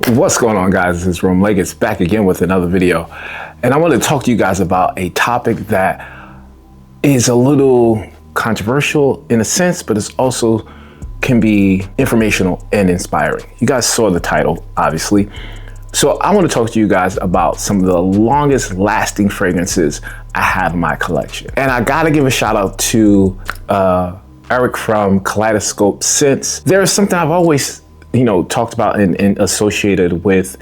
What's going on, guys? It's Rome Legates back again with another video, and I want to talk to you guys about a topic that is a little controversial in a sense, but it's also can be informational and inspiring. You guys saw the title, obviously. So I want to talk to you guys about some of the longest lasting fragrances I have in my collection. And I gotta give a shout out to Eric from Kaleidoscope Scents. There is something I've always talked about and associated with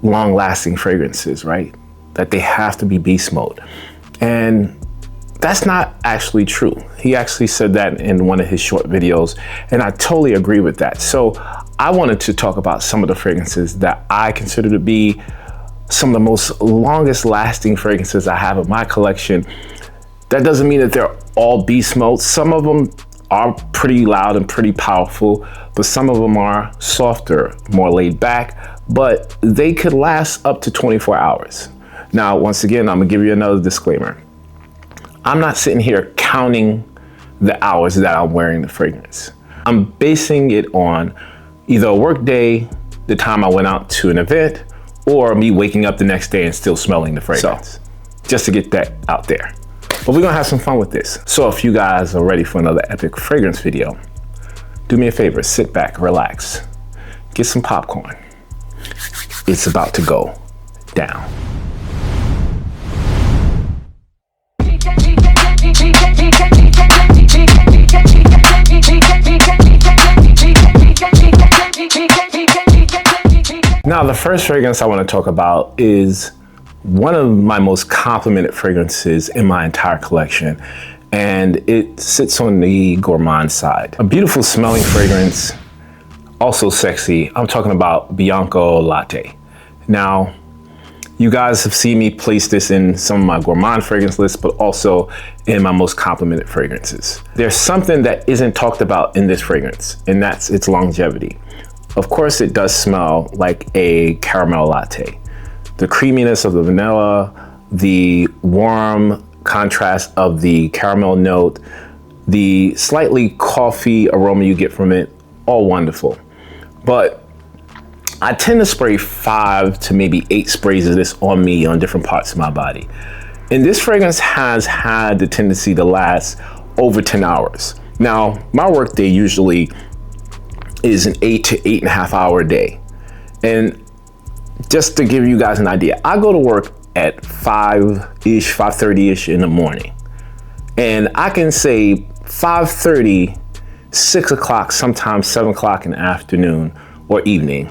long lasting fragrances, right? That they have to be beast mode. And that's not actually true. He actually said that in one of his short videos, and I totally agree with that. So I wanted to talk about some of the fragrances that I consider to be some of the most longest lasting fragrances I have in my collection. That doesn't mean that they're all beast mode. Some of them are pretty loud and pretty powerful, but some of them are softer, more laid back, but they could last up to 24 hours. Now, once again, I'm gonna give you another disclaimer. I'm not sitting here counting the hours that I'm wearing the fragrance. I'm basing it on either a work day, the time I went out to an event, or me waking up the next day and still smelling the fragrance. So, just to get that out there. But we're gonna have some fun with this. So if you guys are ready for another epic fragrance video, do me a favor, sit back, relax, get some popcorn. It's about to go down. Now, the first fragrance I want to talk about is one of my most complimented fragrances in my entire collection, and it sits on the gourmand side. A beautiful smelling fragrance, also sexy. I'm talking about Bianco Latte. Now, you guys have seen me place this in some of my gourmand fragrance lists, but also in my most complimented fragrances. There's something that isn't talked about in this fragrance, and that's its longevity. Of course, it does smell like a caramel latte. The creaminess of the vanilla, the warm contrast of the caramel note, the slightly coffee aroma you get from it, all wonderful. But I tend to spray 5 to maybe 8 sprays of this on me on different parts of my body. And this fragrance has had the tendency to last over 10 hours. Now, my work day usually is an 8 to 8.5 hour day. And just to give you guys an idea, I go to work at 5-ish, 5:30-ish in the morning. And I can say 5:30, 6 o'clock, sometimes 7 o'clock in the afternoon or evening,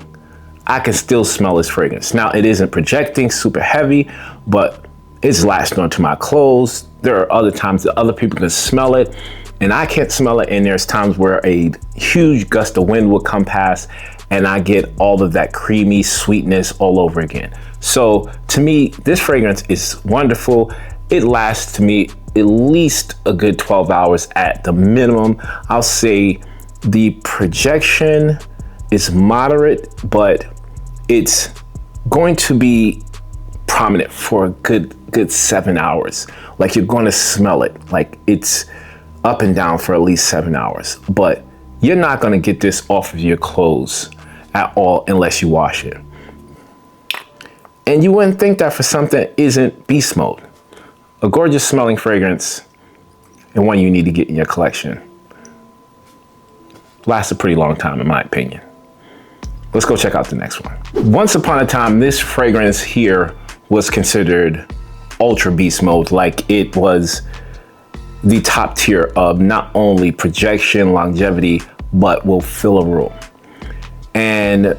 I can still smell this fragrance. Now, it isn't projecting super heavy, but it's latched onto my clothes. There are other times that other people can smell it and I can't smell it. And there's times where a huge gust of wind will come past and I get all of that creamy sweetness all over again. So to me, this fragrance is wonderful. It lasts to me at least a good 12 hours at the minimum. I'll say the projection is moderate, but it's going to be prominent for a good 7 hours. Like, you're going to smell it. Like, it's up and down for at least 7 hours, but you're not going to get this off of your clothes at all unless you wash it. And you wouldn't think that for something that isn't beast mode. A gorgeous smelling fragrance, and one you need to get in your collection. Lasts a pretty long time, in my opinion. Let's go check out the next one. Once upon a time, this fragrance here was considered ultra beast mode. Like, it was the top tier of not only projection, longevity, but will fill a room. And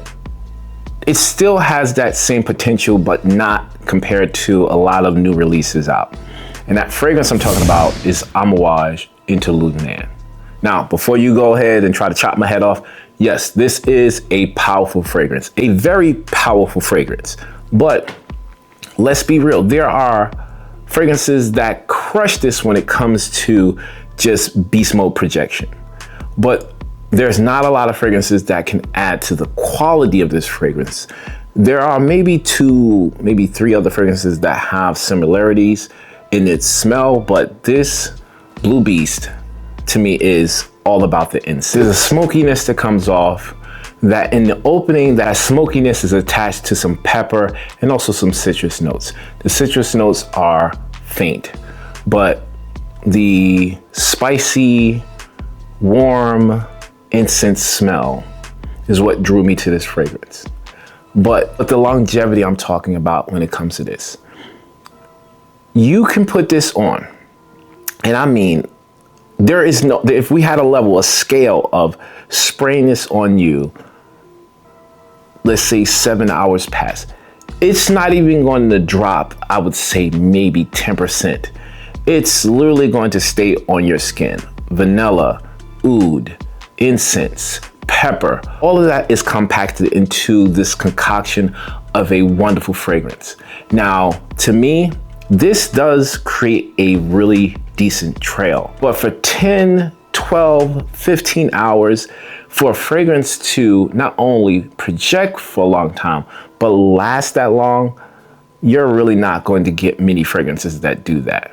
it still has that same potential, but not compared to a lot of new releases out. And that fragrance I'm talking about is Amouage Interluminant. Now, before you go ahead and try to chop my head off, yes, this is a powerful fragrance, a very powerful fragrance. But let's be real, there are fragrances that crush this when it comes to just beast mode projection. But there's not a lot of fragrances that can add to the quality of this fragrance. There are maybe 2, maybe 3 other fragrances that have similarities in its smell, but this Blue Beast to me is all about the incense. There's a smokiness that comes off. that in the opening, that smokiness is attached to some pepper and also some citrus notes. The citrus notes are faint, but the spicy, warm incense smell is what drew me to this fragrance. But the longevity I'm talking about when it comes to this, you can put this on, and I mean, there is no, if we had a scale of spraying this on you, let's say 7 hours pass, it's not even going to drop, I would say maybe 10%. It's literally going to stay on your skin. Vanilla, oud, incense, pepper, all of that is compacted into this concoction of a wonderful fragrance. Now, to me, this does create a really decent trail. But for 10, 12, 15 hours, for a fragrance to not only project for a long time, but last that long, you're really not going to get many fragrances that do that.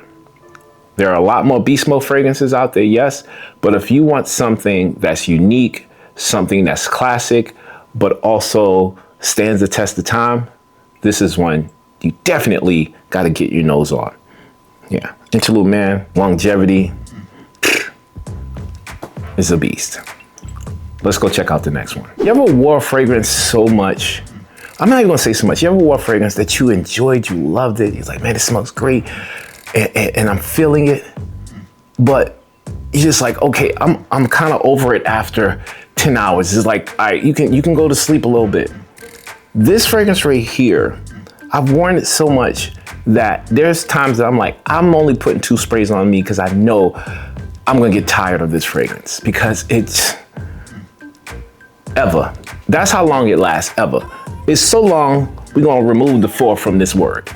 There are a lot more beast mode fragrances out there, yes, but if you want something that's unique, something that's classic, but also stands the test of time, this is one you definitely got to get your nose on. Yeah, Interlude Man, longevity is a beast. Let's go check out the next one. You ever wore a fragrance so much? I'm not even gonna say so much. You ever wore a fragrance that you enjoyed, you loved it, you're like, man, it smells great, and I'm feeling it, but you're just like, okay, I'm kind of over it after 10 hours. It's like, all right, you can go to sleep a little bit. This fragrance right here, I've worn it so much that there's times that I'm like, I'm only putting 2 sprays on me because I know I'm gonna get tired of this fragrance because it's ever. That's how long it lasts, ever. It's so long, we're gonna remove the 4 from this word.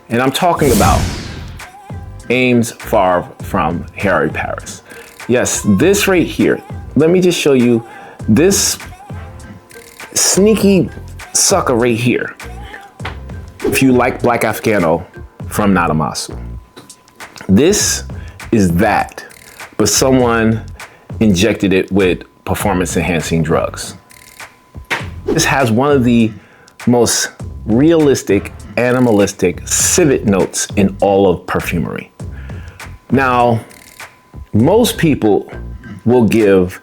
And I'm talking about Ames Favre from Hayari Paris. Yes, this right here. Let me just show you this sneaky sucker right here. If you like Black Afghano from Nadamasu. This is that, but someone injected it with performance enhancing drugs. This has one of the most realistic, animalistic civet notes in all of perfumery. Now, most people will give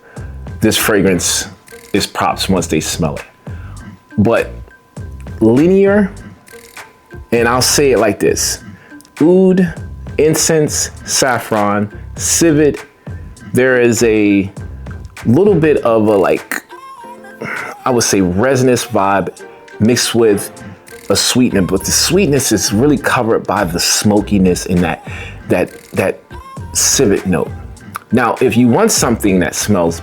this fragrance its props once they smell it. But linear, and I'll say it like this, oud, incense, saffron, civet, there is a little bit of a, like, I would say resinous vibe mixed with a sweetness, but the sweetness is really covered by the smokiness in that civet note. Now, if you want something that smells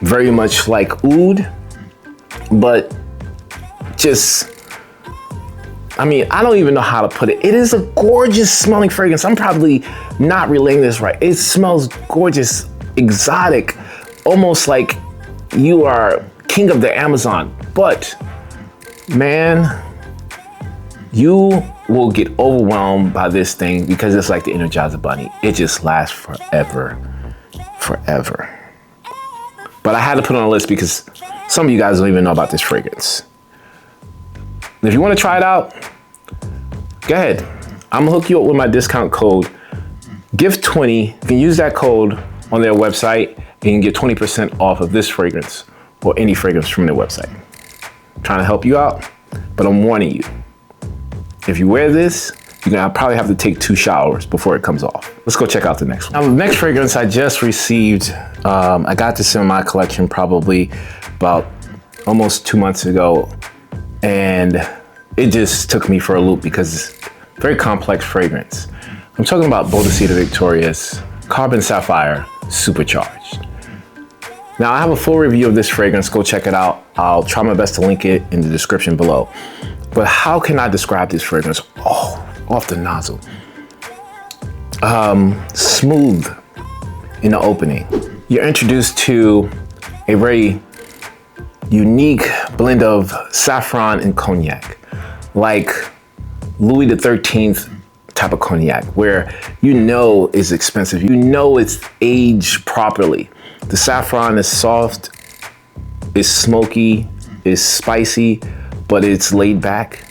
very much like oud, but just, I mean, I don't even know how to put it. It is a gorgeous smelling fragrance. I'm probably not relaying this right. It smells gorgeous, exotic, almost like you are king of the Amazon. But man, you will get overwhelmed by this thing because it's like the Energizer Bunny. It just lasts forever, forever. But I had to put it on a list because some of you guys don't even know about this fragrance. If you want to try it out, go ahead. I'm gonna hook you up with my discount code, GIFT20. You can use that code on their website and you can get 20% off of this fragrance or any fragrance from their website. I'm trying to help you out, but I'm warning you. If you wear this, you're gonna probably have to take 2 showers before it comes off. Let's go check out the next one. Now, the next fragrance I just received, I got this in my collection probably about almost 2 months ago, and it just took me for a loop because it's a very complex fragrance. I'm talking about Boadicea Victorious Carbon Sapphire Supercharged. Now, I have a full review of this fragrance. Go check it out. I'll try my best to link it in the description below. But how can I describe this fragrance? Oh, off the nozzle. Smooth in the opening. You're introduced to a very unique blend of saffron and cognac, like Louis XIII type of cognac, where you know it's expensive, you know it's aged properly. The saffron is soft It's smoky, it's spicy, but it's laid back.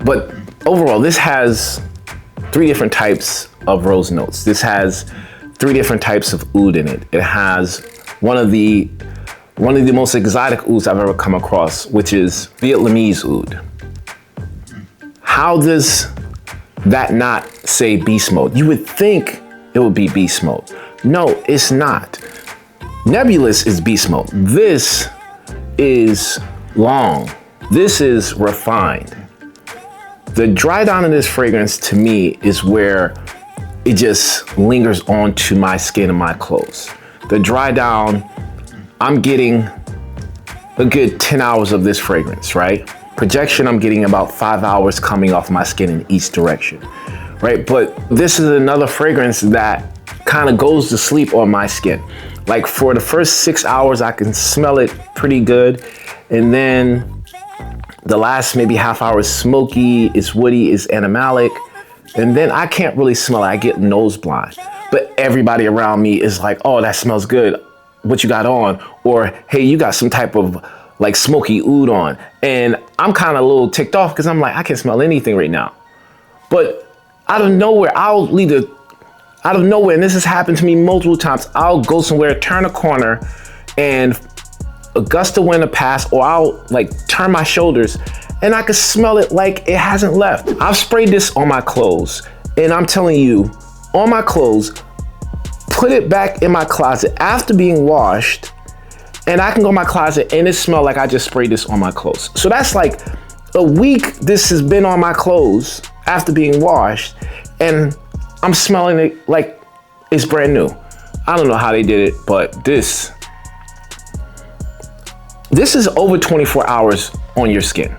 But overall, this has 3 different types of rose notes. This has 3 different types of oud in it. It has one of the most exotic ouds I've ever come across, which is Vietnamese oud. How does that not say beast mode? You would think it would be beast mode. No, it's not. Nebulous is beast mode. This is long. This is refined. The dry down of this fragrance to me is where it just lingers onto my skin and my clothes. The dry down, I'm getting a good 10 hours of this fragrance, right? Projection, I'm getting about 5 hours coming off my skin in each direction, right? But this is another fragrance that kind of goes to sleep on my skin. Like for the first 6 hours, I can smell it pretty good. And then the last maybe half hour is smoky, it's woody, it's animalic. And then I can't really smell it, I get nose blind. But everybody around me is like, oh, that smells good. What you got on? Or, hey, you got some type of like smoky oud on. And I'm kind of a little ticked off because I'm like, I can't smell anything right now. But out of nowhere, and this has happened to me multiple times, I'll go somewhere, turn a corner, and a gust of wind will pass, or I'll like turn my shoulders, and I can smell it like it hasn't left. I've sprayed this on my clothes, and I'm telling you, on my clothes, put it back in my closet after being washed, and I can go in my closet and it smells like I just sprayed this on my clothes. So that's like a week this has been on my clothes after being washed, and I'm smelling it like it's brand new. I don't know how they did it, but this is over 24 hours on your skin.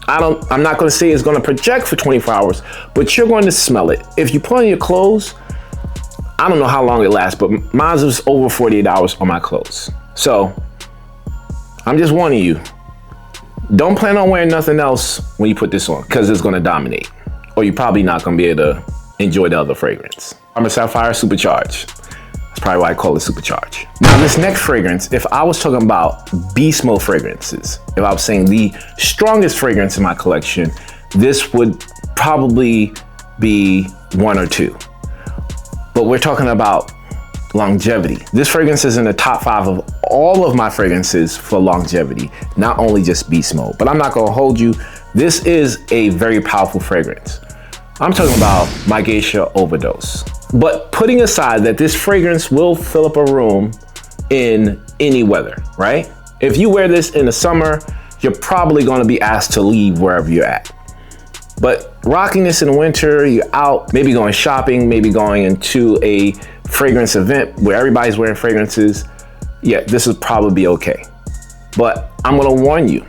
I'm not gonna say it's gonna project for 24 hours, but you're going to smell it. If you put on your clothes, I don't know how long it lasts, but mine was over 48 hours on my clothes. So I'm just warning you, don't plan on wearing nothing else when you put this on, because it's gonna dominate, or you're probably not gonna be able to enjoy the other fragrance. Armor Sapphire Supercharge. That's probably why I call it Supercharge. Now this next fragrance, if I was talking about beast mode fragrances, if I was saying the strongest fragrance in my collection, this would probably be 1 or 2. But we're talking about longevity. This fragrance is in the top 5 of all of my fragrances for longevity, not only just beast mode. But I'm not gonna hold you. This is a very powerful fragrance. I'm talking about my Geisha Overdose. But putting aside that this fragrance will fill up a room in any weather, right? If you wear this in the summer, you're probably gonna be asked to leave wherever you're at. But rocking this in the winter, you're out, maybe going shopping, maybe going into a fragrance event where everybody's wearing fragrances, yeah, this would probably be okay. But I'm gonna warn you,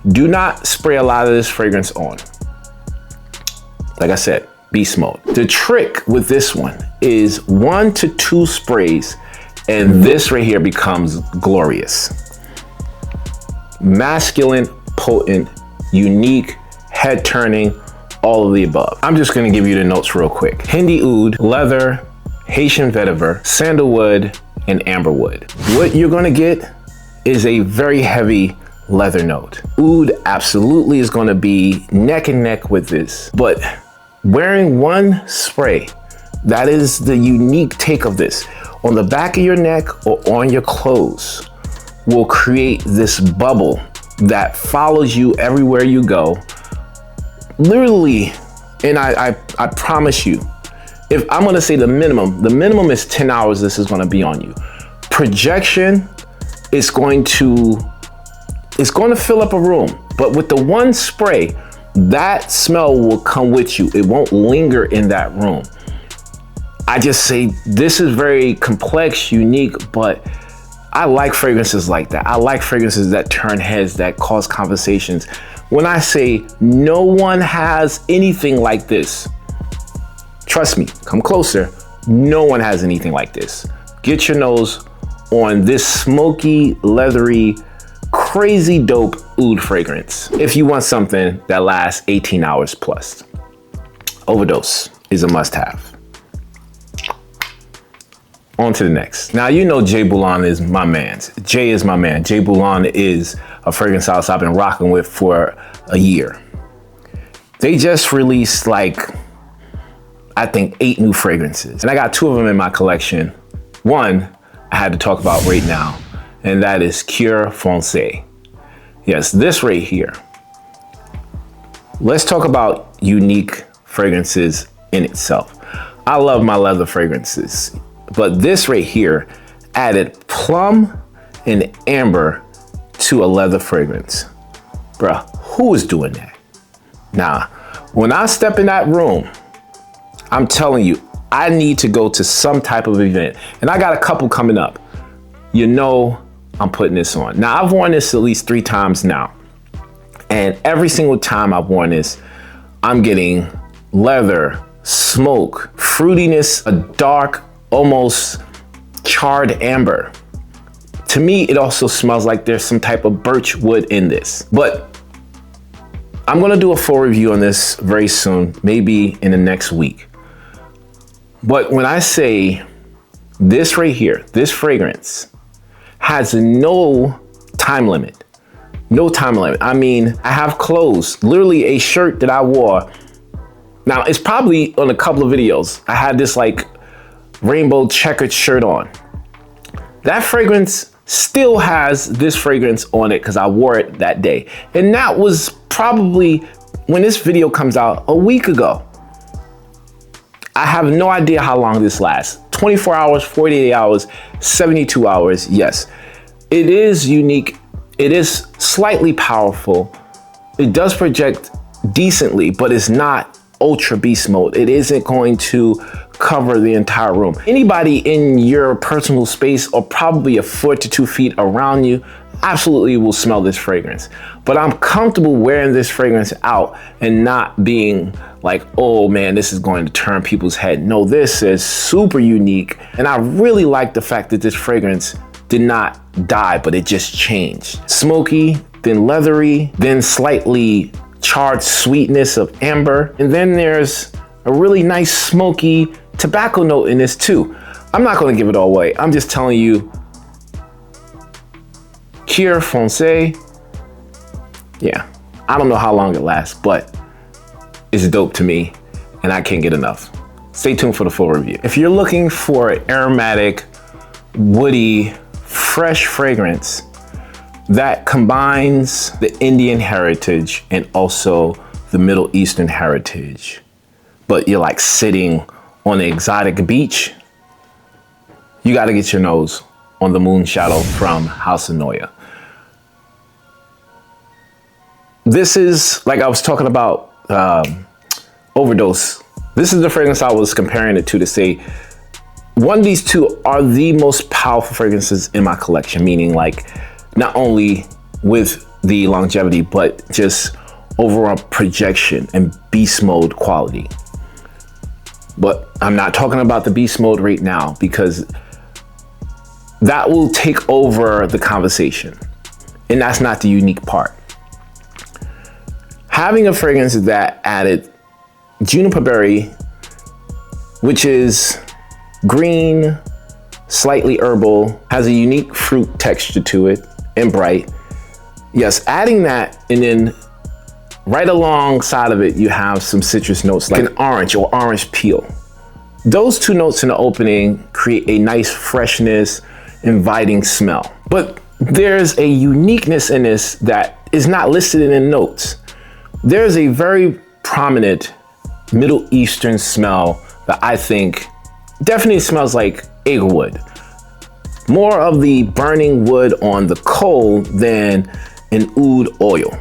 do not spray a lot of this fragrance on. Like I said, beast mode. The trick with this one is 1 to 2 sprays, and this right here becomes glorious. Masculine, potent, unique, head turning, all of the above. I'm just gonna give you the notes real quick. Hindi oud, leather, Haitian vetiver, sandalwood, and amberwood. What you're gonna get is a very heavy leather note. Oud absolutely is gonna be neck and neck with this, but wearing one spray, that is the unique take of this, on the back of your neck or on your clothes, will create this bubble that follows you everywhere you go. Literally, and I promise you, if I'm gonna say the minimum is 10 hours this is gonna be on you. Projection is going to fill up a room, but with the one spray, that smell will come with you. It won't linger in that room. I just say this is very complex, unique, but I like fragrances like that. I like fragrances that turn heads, that cause conversations. When I say no one has anything like this, trust me, come closer, no one has anything like this. Get your nose on this smoky, leathery, crazy dope oud fragrance if you want something that lasts 18 hours plus. Overdose is a must-have. On to the next. Now, you know J Bulan is my man. Jay is my man. J Bulan is a fragrance house I've been rocking with for a year. They just released like, I think 8 new fragrances. And I got 2 of them in my collection. One I had to talk about right now, and that is Purifiers. Yes, this right here. Let's talk about unique fragrances in itself. I love my leather fragrances. But this right here added plum and amber to a leather fragrance. Bruh, who is doing that? Now, when I step in that room, I'm telling you, I need to go to some type of event. And I got a couple coming up. You know I'm putting this on. Now, I've worn this at least 3 times now. And every single time I've worn this, I'm getting leather, smoke, fruitiness, a dark, almost charred amber. To me, it also smells like there's some type of birch wood in this. But I'm gonna do a full review on this very soon, maybe in the next week. But when I say this right here, this fragrance has no time limit. No time limit. I mean, I have clothes, literally a shirt that I wore. Now, it's probably on a couple of videos. I had this like rainbow checkered shirt on. That fragrance still has this fragrance on it because I wore it that day. And that was probably, when this video comes out, a week ago. I have no idea how long this lasts. 24 hours, 48 hours, 72 hours, yes. It is unique. It is slightly powerful. It does project decently, but it's not ultra beast mode. It isn't going to cover the entire room. Anybody in your personal space or probably a foot to 2 feet around you absolutely will smell this fragrance. But I'm comfortable wearing this fragrance out and not being like, oh man, this is going to turn people's head. No, this is super unique. And I really like the fact that this fragrance did not die, but it just changed. Smoky, then leathery, then slightly charred sweetness of amber. And then there's a really nice smoky tobacco note in this too. I'm not gonna give it all away. I'm just telling you, Purifiers, yeah, I don't know how long it lasts, but it's dope to me and I can't get enough. Stay tuned for the full review. If you're looking for an aromatic, woody, fresh fragrance that combines the Indian heritage and also the Middle Eastern heritage, but you're like sitting on an exotic beach, you gotta get your nose on the Moon Shadow from House of Noya. This is, like I was talking about Overdose. This is the fragrance I was comparing it to say, one of these two are the most powerful fragrances in my collection, meaning like not only with the longevity, but just overall projection and beast mode quality. But I'm not talking about the beast mode right now because that will take over the conversation. And that's not the unique part. Having a fragrance that added juniper berry, which is green, slightly herbal, has a unique fruit texture to it and bright. Yes, adding that, and then right alongside of it, you have some citrus notes like an orange or orange peel. Those 2 notes in the opening create a nice freshness, inviting smell. But there's a uniqueness in this that is not listed in the notes. There's a very prominent Middle Eastern smell that I think definitely smells like eggwood. More of the burning wood on the coal than an oud oil,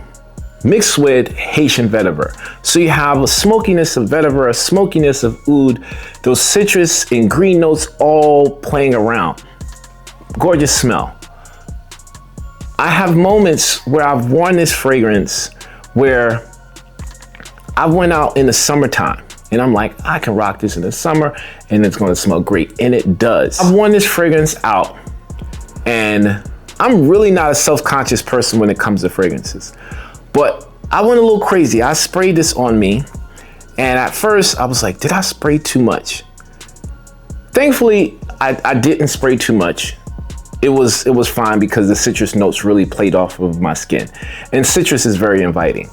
mixed with Haitian vetiver. So you have a smokiness of vetiver, a smokiness of oud, those citrus and green notes all playing around. Gorgeous smell. I have moments where I've worn this fragrance where I went out in the summertime and I'm like, I can rock this in the summer and it's gonna smell great, and it does. I've worn this fragrance out and I'm really not a self-conscious person when it comes to fragrances, but I went a little crazy. I sprayed this on me and at first I was like, did I spray too much? Thankfully, I didn't spray too much. It was fine because the citrus notes really played off of my skin. And citrus is very inviting.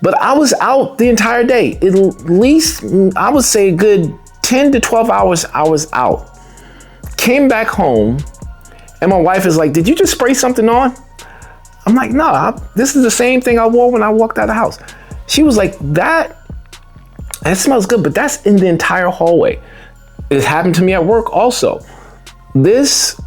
But I was out the entire day. At least, I would say a good 10 to 12 hours I was out. Came back home, and my wife is like, did you just spray something on? I'm like, no, this is the same thing I wore when I walked out of the house. She was like, that, and it smells good, but that's in the entire hallway. It happened to me at work also. This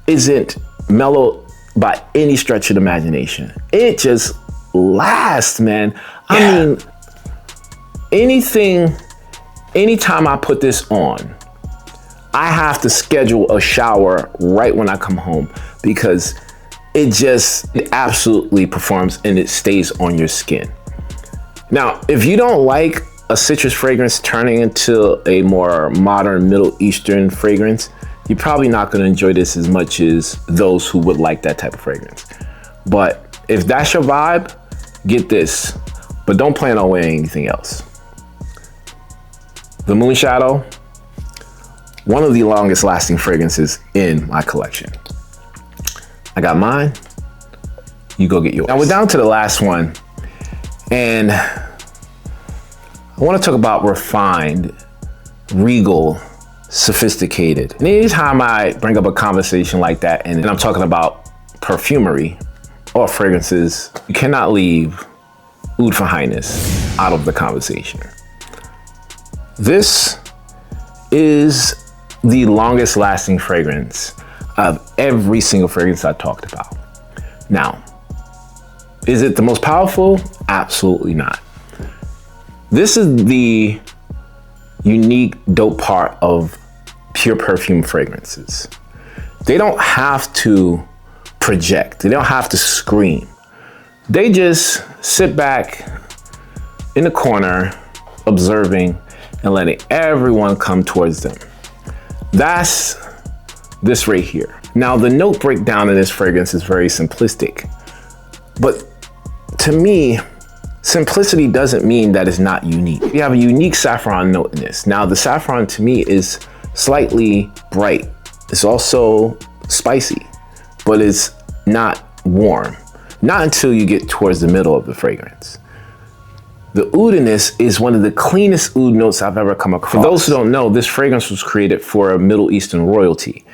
isn't mellow by any stretch of the imagination. It just lasts, man. I mean, anytime I put this on, I have to schedule a shower right when I come home because it absolutely performs and it stays on your skin. Now, if you don't like a citrus fragrance turning into a more modern Middle Eastern fragrance, you're probably not going to enjoy this as much as those who would like that type of fragrance. But if that's your vibe, get this, but don't plan on wearing anything else. The Moonshadow, one of the longest lasting fragrances in my collection. I got mine, you go get yours. Now we're down to the last one, and I want to talk about refined, regal, sophisticated. And anytime I bring up a conversation like that, and I'm talking about perfumery or fragrances, you cannot leave Oud for Highness out of the conversation. This is the longest lasting fragrance of every single fragrance I talked about. Now, is it the most powerful? Absolutely not. This is the unique, dope part of pure perfume fragrances. They don't have to project. They don't have to scream. They just sit back in the corner, observing and letting everyone come towards them. That's this right here. Now, the note breakdown in this fragrance is very simplistic, but to me, simplicity doesn't mean that it's not unique. You have a unique saffron note in this. Now, the saffron to me is slightly bright. It's also spicy, but it's not warm. Not until you get towards the middle of the fragrance. The oud in this is one of the cleanest oud notes I've ever come across. For those who don't know, this fragrance was created for a Middle Eastern royalty.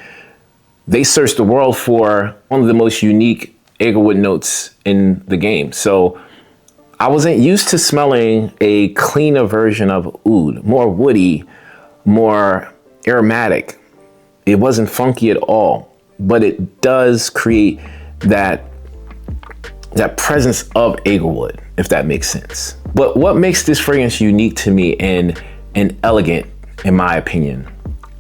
They searched the world for one of the most unique agarwood notes in the game. So I wasn't used to smelling a cleaner version of oud, more woody, more aromatic. It wasn't funky at all, but it does create that presence of agarwood, if that makes sense. But what makes this fragrance unique to me and elegant, in my opinion,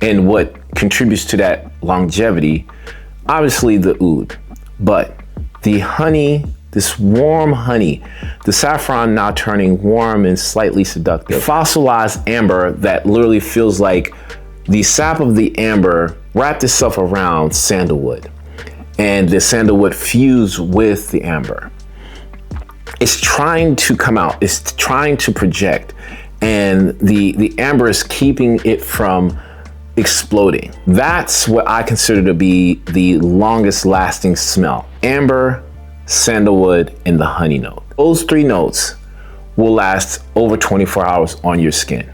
and what contributes to that longevity, obviously the oud, but the honey, this warm honey, the saffron now turning warm and slightly seductive. Fossilized amber that literally feels like the sap of the amber wrapped itself around sandalwood, and the sandalwood fused with the amber. It's trying to come out, it's trying to project, and the amber is keeping it from exploding. That's what I consider to be the longest lasting smell. Amber, sandalwood, and the honey note. Those three notes will last over 24 hours on your skin.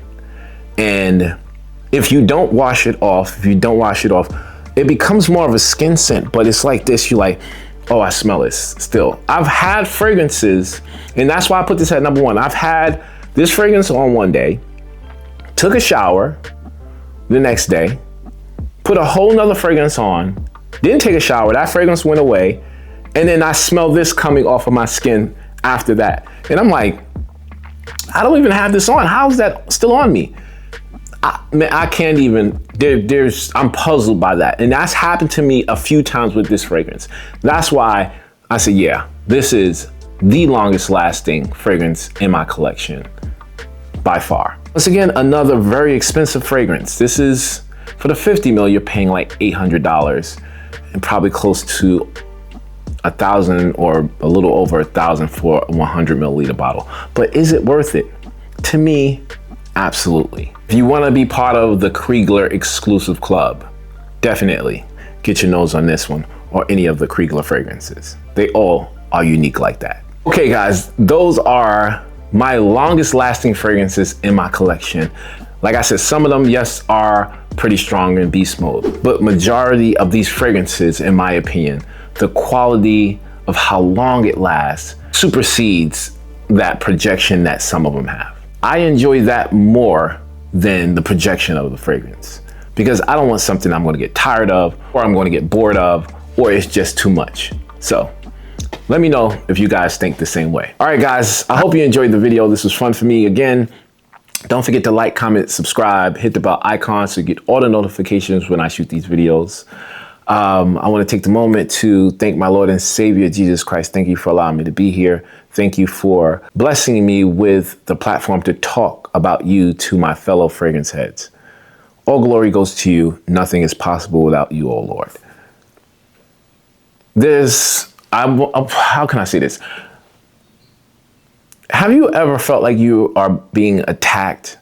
And if you don't wash it off, it becomes more of a skin scent, but it's like this, you're like, oh, I smell this still. I've had fragrances, and that's why I put this at number one. I've had this fragrance on one day, took a shower the next day, put a whole nother fragrance on, didn't take a shower, that fragrance went away, and then I smell this coming off of my skin after that. And I'm like, I don't even have this on. How is that still on me? I can't even, I'm puzzled by that. And that's happened to me a few times with this fragrance. That's why I said, yeah, this is the longest lasting fragrance in my collection by far. Once again, another very expensive fragrance. This is, for the 50 ml, you're paying like $800 and probably close to 1,000 or a little over 1,000 for a 100 milliliter bottle. But is it worth it? To me, Absolutely. If you want to be part of the Kriegler exclusive club, definitely get your nose on this one or any of the Kriegler fragrances. They all are unique like that. Okay guys, those are my longest lasting fragrances in my collection. Like I said, some of them, yes, are pretty strong in beast mode, but majority of these fragrances, in my opinion, the quality of how long it lasts supersedes that projection that some of them have. I enjoy that more than the projection of the fragrance, because I don't want something I'm going to get tired of, or I'm going to get bored of, or it's just too much. So let me know if you guys think the same way. All right, guys, I hope you enjoyed the video. This was fun for me. Again, don't forget to like, comment, subscribe, hit the bell icon so you get all the notifications when I shoot these videos. I want to take the moment to thank my Lord and Savior, Jesus Christ. Thank you for allowing me to be here. Thank you for blessing me with the platform to talk about you to my fellow fragrance heads. All glory goes to you. Nothing is possible without you, oh Lord. How can I say this? Have you ever felt like you are being attacked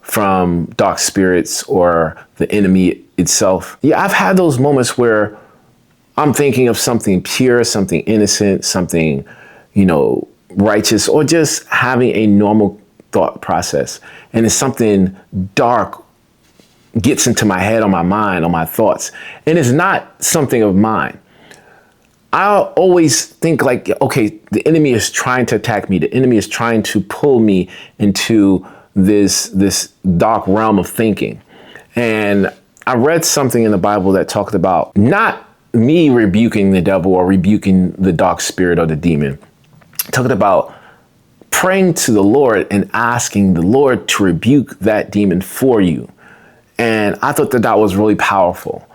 from dark spirits or the enemy itself? Yeah, I've had those moments where I'm thinking of something pure, something innocent, something, righteous, or just having a normal thought process. And it's something dark gets into my head, on my mind, on my thoughts. And it's not something of mine. I always think like, okay, the enemy is trying to attack me. The enemy is trying to pull me into this dark realm of thinking. And I read something in the Bible that talked about not me rebuking the devil or rebuking the dark spirit or the demon. It talked about praying to the Lord and asking the Lord to rebuke that demon for you. And I thought that was really powerful.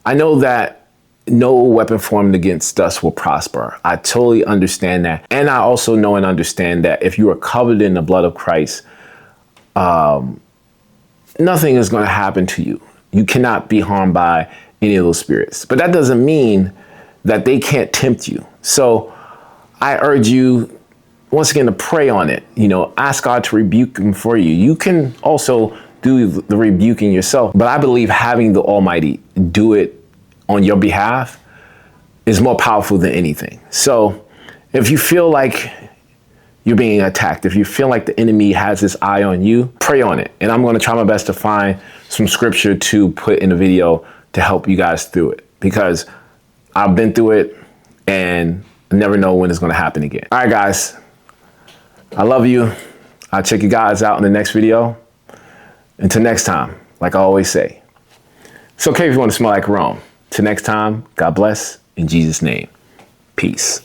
I know that no weapon formed against us will prosper. I totally understand that. And I also know and understand that if you are covered in the blood of Christ, nothing is going to happen to you. You cannot be harmed by any of those spirits. But that doesn't mean that they can't tempt you. So I urge you, once again, to pray on it. Ask God to rebuke them for you. You can also do the rebuking yourself. But I believe having the Almighty do it on your behalf is more powerful than anything. So if you feel like you're being attacked, if you feel like the enemy has his eye on you, pray on it. And I'm going to try my best to find some scripture to put in the video to help you guys through it, because I've been through it and I never know when it's going to happen again. All right, guys, I love you. I'll check you guys out in the next video. Until next time, like I always say, it's okay if you want to smell like Rome. Till next time, God bless, in Jesus' name. Peace.